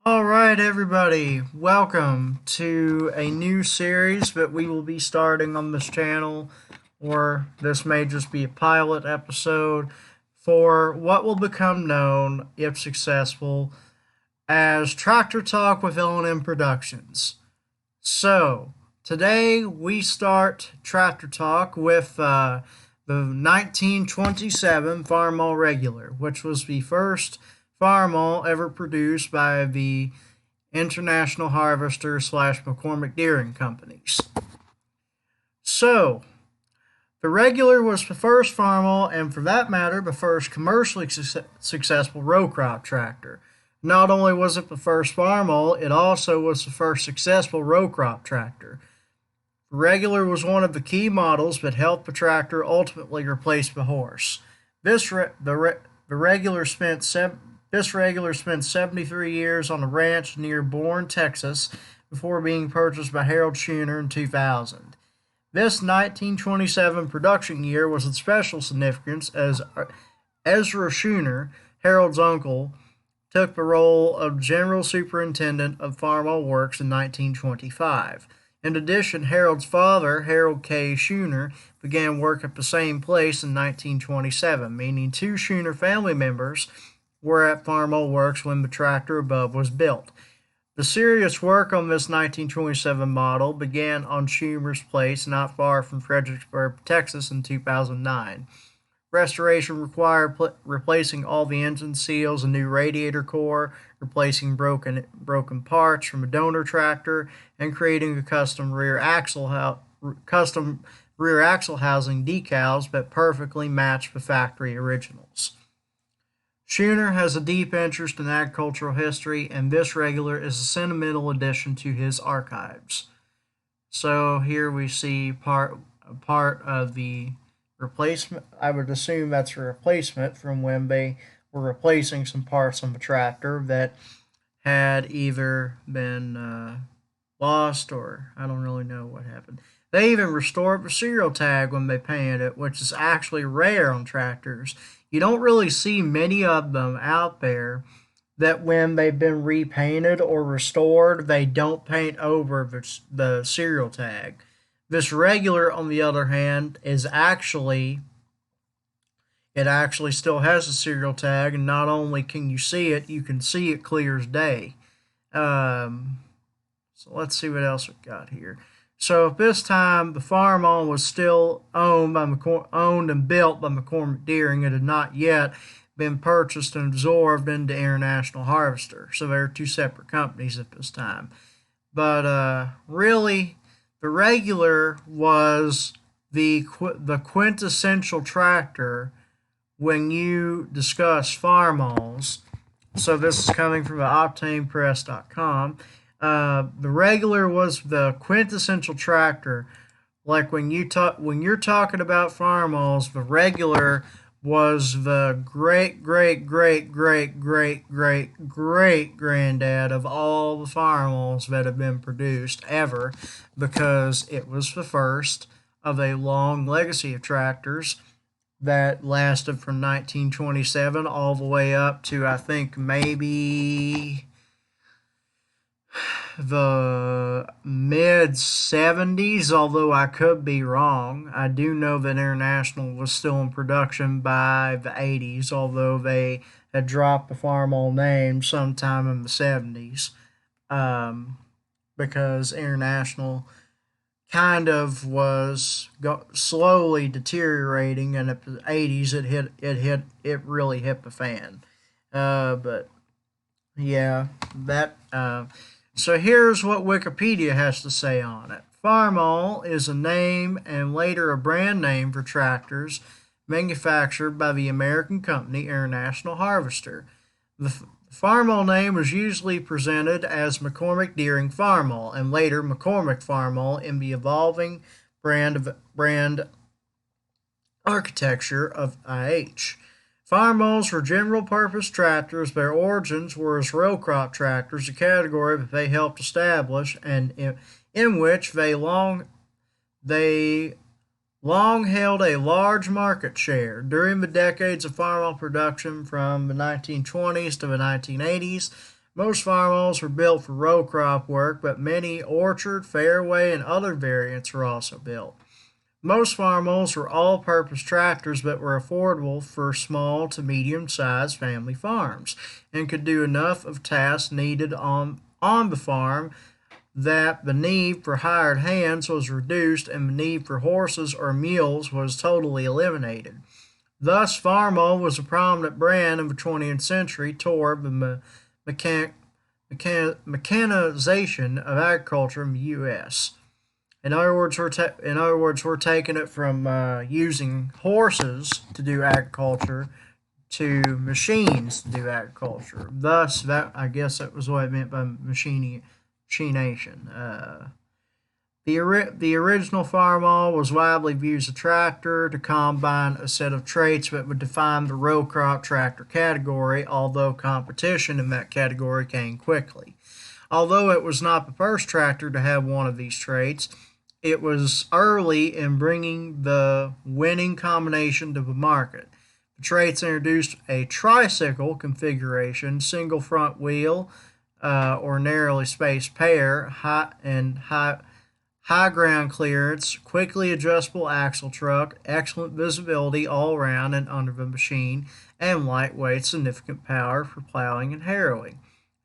All right, everybody, welcome to a new series that we will be starting on this channel, or this may just be a pilot episode for what will become known, if successful, as Tractor Talk with L&M Productions. So, today we start Tractor Talk with the 1927 Farmall Regular, which was the first Farmall ever produced by the International Harvester slash McCormick Deering Companies. So, the Regular was the first Farmall, and for that matter, the first commercially successful row crop tractor. Not only was it the first Farmall, it also was the first successful row crop tractor. The Regular was one of the key models that helped the tractor ultimately replace the horse. The Regular spent 73 years on a ranch near Bourne, Texas, before being purchased by Harold Schooner in 2000. This 1927 production year was of special significance as Ezra Schooner, Harold's uncle, took the role of General Superintendent of Farmall Works in 1925. In addition, Harold's father, Harold K. Schooner, began work at the same place in 1927, meaning two Schooner family members were at Farmall Works when the tractor above was built. The serious work on this 1927 model began on Schooner's place not far from Fredericksburg, Texas in 2009. Restoration required replacing all the engine seals, a new radiator core, replacing broken parts from a donor tractor, and creating a custom rear axle housing decals that perfectly match the factory originals. Schooner has a deep interest in agricultural history, and this Regular is a sentimental addition to his archives. So here we see part of the replacement. I would assume that's a replacement from when they were replacing some parts on the tractor that had either been lost, or I don't really know what happened. They even restored the serial tag when they painted it, which is actually rare on tractors. You don't really see many of them out there that when they've been repainted or restored, they don't paint over the serial tag. This Regular, on the other hand, it actually still has a serial tag, and not only can you see it, you can see it clear as day. So let's see what else we got here. So at this time, the Farmall was still owned and built by McCormick Deering. It had not yet been purchased and absorbed into International Harvester. So they were two separate companies at this time. But really, the Regular was the quintessential tractor when you discuss Farmalls. So this is coming from OctanePress.com. The Regular was the quintessential tractor. Like when you're talking about Farmalls, the Regular was the great granddad of all the Farmalls that have been produced ever, because it was the first of a long legacy of tractors that lasted from 1927 all the way up to, I think, maybe the mid 70s, although I could be wrong. I do know that International was still in production by the 80s, although they had dropped the Farmall name sometime in the 70s, because International kind of was slowly deteriorating, and in the 80s it really hit the fan. But yeah, that. So here's what Wikipedia has to say on it. Farmall is a name and later a brand name for tractors manufactured by the American company International Harvester. The Farmall name was usually presented as McCormick Deering Farmall, and later McCormick Farmall in the evolving brand architecture of IH. Farmalls were general-purpose tractors. Their origins were as row crop tractors, a category that they helped establish, and in which they long held a large market share. During the decades of Farmall production from the 1920s to the 1980s, Most farmalls were built for row crop work, but many orchard, fairway, and other variants were also built. Most farmalls were all-purpose tractors but were affordable for small to medium-sized family farms and could do enough of tasks needed on the farm that the need for hired hands was reduced and the need for horses or mules was totally eliminated. Thus, Farmall was a prominent brand of the 20th century toward the mechanization of agriculture in the U.S. In other words, we're taking it from using horses to do agriculture to machines to do agriculture. Thus, I guess that was what I meant by machination. The original Farmall was widely viewed as a tractor to combine a set of traits that would define the row crop tractor category, although competition in that category came quickly. Although it was not the first tractor to have one of these traits, it was early in bringing the winning combination to the market. The traits introduced a tricycle configuration, single front wheel, or narrowly spaced pair, high ground clearance, quickly adjustable axle truck, excellent visibility all around and under the machine, and lightweight, significant power for plowing and harrowing,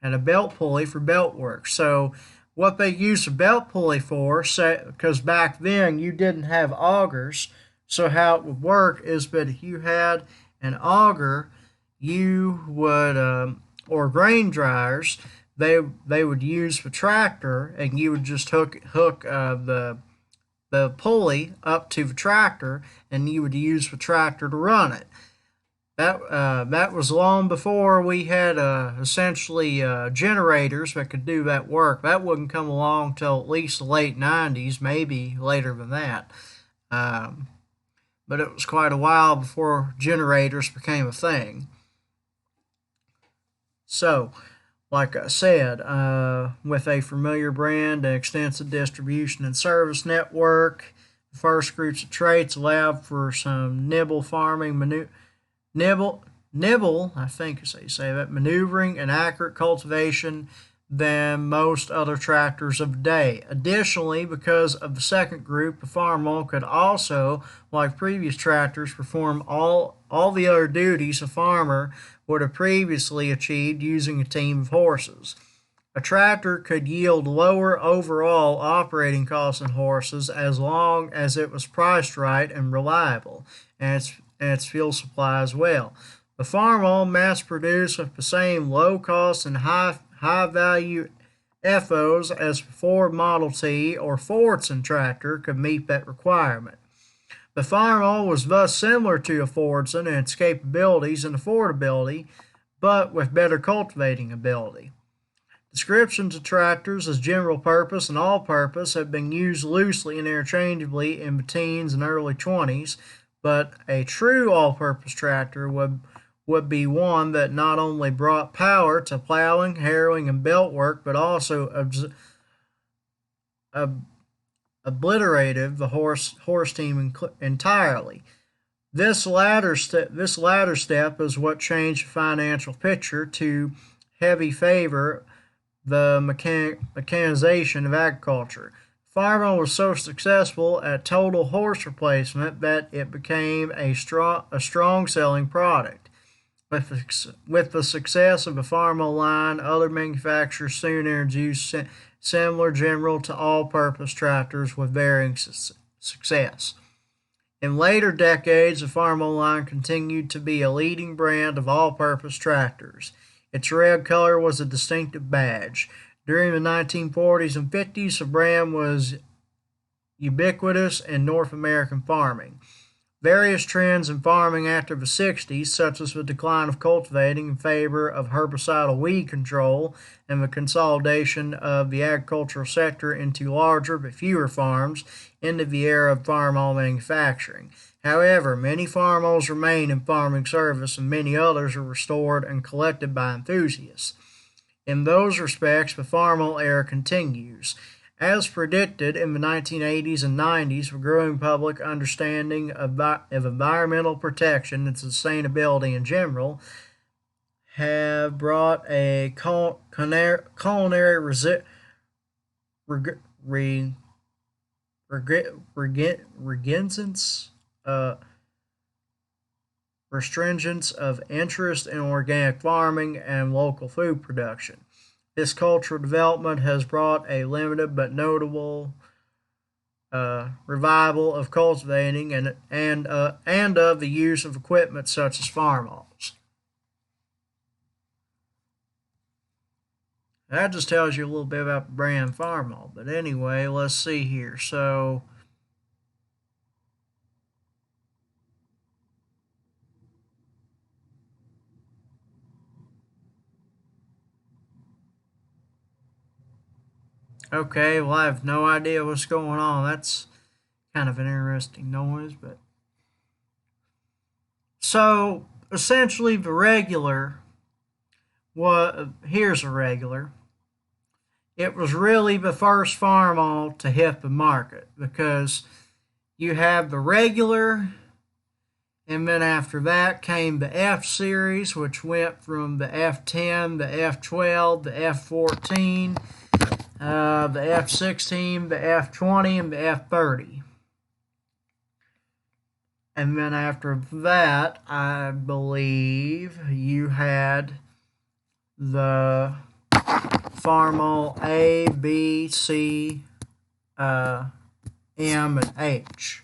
and a belt pulley for belt work. So what they used a belt pulley for, because back then you didn't have augers, so how it would work is that if you had an auger, you would, or grain dryers, they would use the tractor, and you would just hook the pulley up to the tractor, and you would use the tractor to run it. That was long before we had essentially generators that could do that work. That wouldn't come along till at least the late 90s, maybe later than that. But it was quite a while before generators became a thing. So, like I said, with a familiar brand, an extensive distribution and service network, the first groups of traits allowed for some nibble farming, I think is how you say that, maneuvering and accurate cultivation than most other tractors of the day. Additionally, because of the second group, the Farmall could also, like previous tractors, perform all the other duties a farmer would have previously achieved using a team of horses. A tractor could yield lower overall operating costs than horses as long as it was priced right and reliable, and its fuel supply as well. The Farmall mass-produced with the same low cost and high value FOs as the Ford Model T or Fordson tractor could meet that requirement. The Farmall was thus similar to a Fordson in its capabilities and affordability, but with better cultivating ability. Descriptions of tractors as general purpose and all purpose have been used loosely and interchangeably in the teens and early 20s, but a true all-purpose tractor would be one that not only brought power to plowing, harrowing, and belt work, but also obliterated the horse team entirely. This latter step is what changed the financial picture to heavy favor the mechanization of agriculture. Farmall was so successful at total horse replacement that it became a strong selling product. With the success of the Farmall line, other manufacturers soon introduced similar general to all-purpose tractors with varying success. In later decades, the Farmall line continued to be a leading brand of all-purpose tractors. Its red color was a distinctive badge. During the 1940s and 50s, the brand was ubiquitous in North American farming. Various trends in farming after the 60s, such as the decline of cultivating in favor of herbicidal weed control and the consolidation of the agricultural sector into larger but fewer farms, ended the era of farmall manufacturing. However, many farmalls remain in farming service and many others are restored and collected by enthusiasts. In those respects, the farmall era continues. As predicted in the 1980s and 90s, the growing public understanding of environmental protection and sustainability in general have brought a culinary reg- re- regenance, uh, restringence of interest in organic farming and local food production. This cultural development has brought a limited but notable revival of cultivating and of the use of equipment such as Farmalls. That just tells you a little bit about the brand Farmall. But anyway, let's see here. So, okay, well, I have no idea what's going on. That's kind of an interesting noise, but so essentially, the regular here's a regular. It was really the first Farmall to hit the market because you have the regular, and then after that came the F series, which went from the F10, the F12, the F14, the F16, the F20, and the F30. And then after that, I believe you had the Farmall A, B, C, M, and H.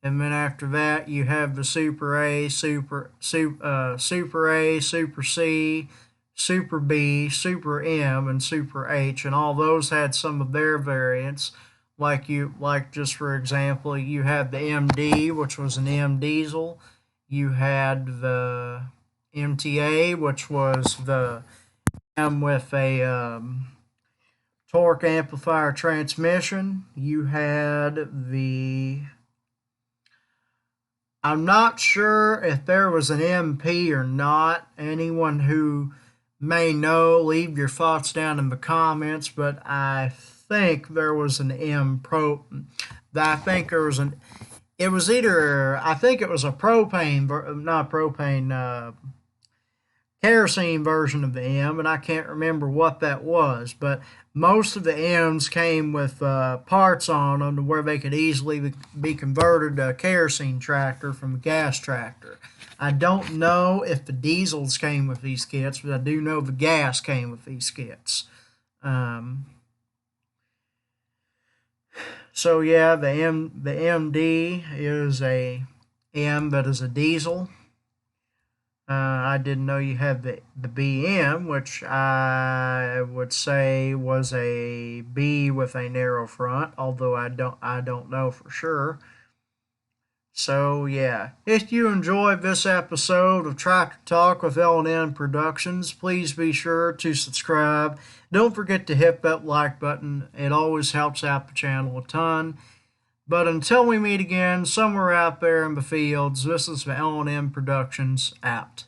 And then after that, you have the Super A, Super A, Super C, Super B, Super M, and Super H, and all those had some of their variants. Like just for example, you had the MD, which was an M diesel. You had the MTA, which was the M with a torque amplifier transmission. You had the I'm not sure if there was an MP or not. Anyone who may know, leave your thoughts down in the comments. But I think there was an M Pro. I think there was an. It was either I think it was a propane, not propane, kerosene version of the M, and I can't remember what that was. But most of the M's came with parts on them where they could easily be converted to a kerosene tractor from a gas tractor. I don't know if the diesels came with these kits, but I do know the gas came with these kits. Um, so yeah, the MD is a M that is a diesel. I didn't know you had the BM, which I would say was a B with a narrow front, although I don't know for sure. So yeah, if you enjoyed this episode of Tractor Talk with L&N Productions, please be sure to subscribe. Don't forget to hit that like button. It always helps out the channel a ton. But until we meet again somewhere out there in the fields, this is the L&N Productions out.